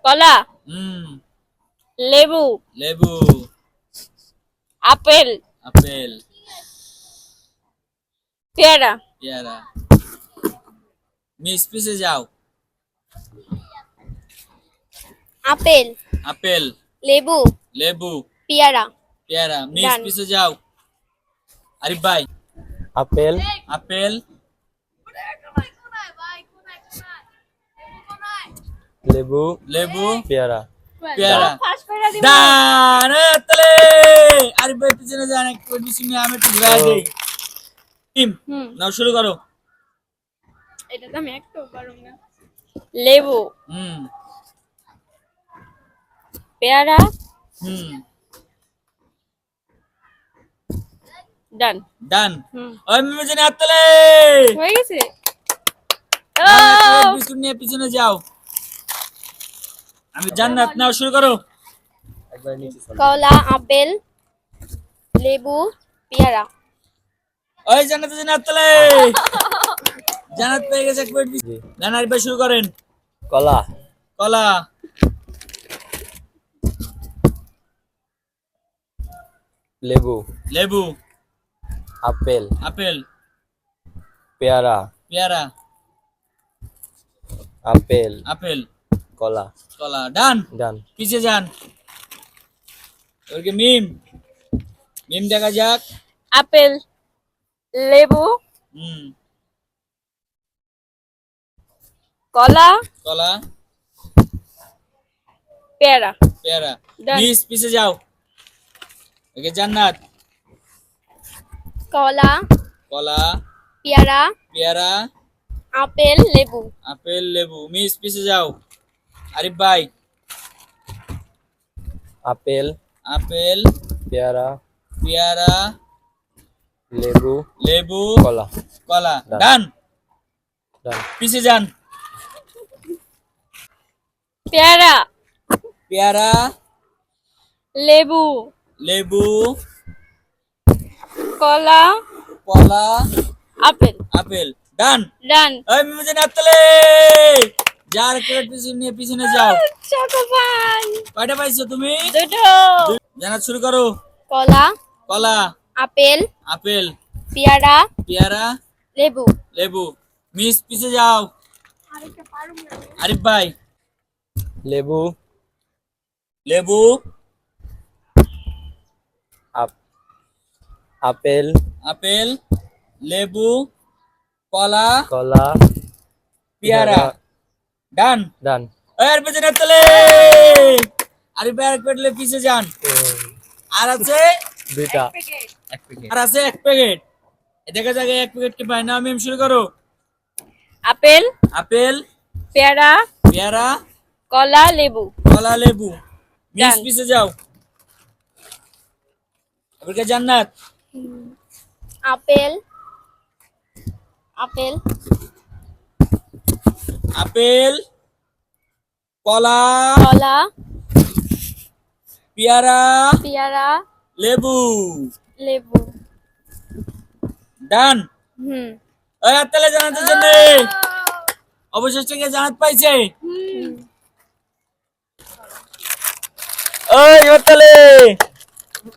কলা, হুম লেবু, লেবু, আপেল, আপেল, পেয়ারা, পেয়ারা। মিস পিছে যাও। আপেল, আপেল, লেবু, লেবু, পেয়ারা। পেয়ারা। মিস ডান। পিছে যাও। আরিফ ভাই। আপেল, আপেল, লেবু, লেবু, পেয়ারা। পেয়ারা। ফাঁস কইরা দিব। ডান তাহলে আরিফ ভাই পিছনে যান একটু বেশি নিয়ে আমি একটু ঘুরে দেই। টিম হুম, নাও শুরু করো। এটা তো আমি একটু পারুম না। লেবু, হুম পেয়ারা, হুম ডান। ডান। হুম, ওই মিমি জানি আত্তলে হয়ে গেছে। নাও এক প্লেট বিস্কুট নিয়ে পিছনে যাও। আমি জান্নাত নাও শুরু করো। একবার নিচে চলো। কলা, আপেল, লেবু, পেয়ারা। ওই জান্নাত জানি আত্তলে জান্নাত পেয়ে গেছে এক প্লেট জি। বিস্কুট। ডান আরিফ ভাই শুরু করেন। কলা, কলা, লেবু, লেবু, আপেল, আপেল, পেয়ারা, পেয়ারা, আপেল, আপেল, কলা। কলা। ডান। ডান। পিছে যান। ওকে মিম মিম দেখা যাক। আপেল, লেবু, হুম কলা, কলা, পেয়ারা। পেয়ারা। ডান। মিস পিছে যাও। ওকে জান্নাত। কলা, কলা, পেয়ারা, পেয়ারা, আপেল, লেবু। আপেল, লেবু। মিস পিছে যাও। আরিফ ভাই। আপেল, আপেল, পেয়ারা, পেয়ারা, লেবু, লেবু, কলা। কলা। ডান। ডান। ডান। পিছে যান। পেয়ারা, পেয়ারা, লেবু, লেবু, কলা, কলা, আপেল। আপেল। ডান। ডান। ওই মিমি জানি আত্তলে যার প্লেট পিছনে নিয়ে পিছনে যাও। চকোপান। কয়টা পাইছো তুমি? দুটো। জান্নাত শুরু করো। কলা, কলা, আপেল, আপেল, পেয়ারা, পেয়ারা, লেবু। লেবু। মিস পিছে যাও। আরিফ ভাই। লেবু, লেবু, আপ- আপেল, আপেল, লেবু, কলা, কলা, পেয়ারা। ডান। ডান। এর পেছনে তলে আরিফ ভাই এক প্লেট পিছে যান। আর আছে দুইটা। এক প্যাকেট। আর আছে এক প্যাকেট। দেখা যাক এক প্যাকেট কি পাই না। মিম শুরু করো। আপেল, আপেল, পেয়ারা, পেয়ারা, কলা, লেবু। কলা, লেবু। মিস ডান। পিছে যাও। ওকে জান্নাত। আপেল, আপেল, আপেল, কলা, কলা, পেয়ারা, পেয়ারা, লেবু। লেবু। ডান। হুম। ওই আত্তালে জানাতে জন্য অবশেষে কে জানাত পাইছে। ওই আত্তালে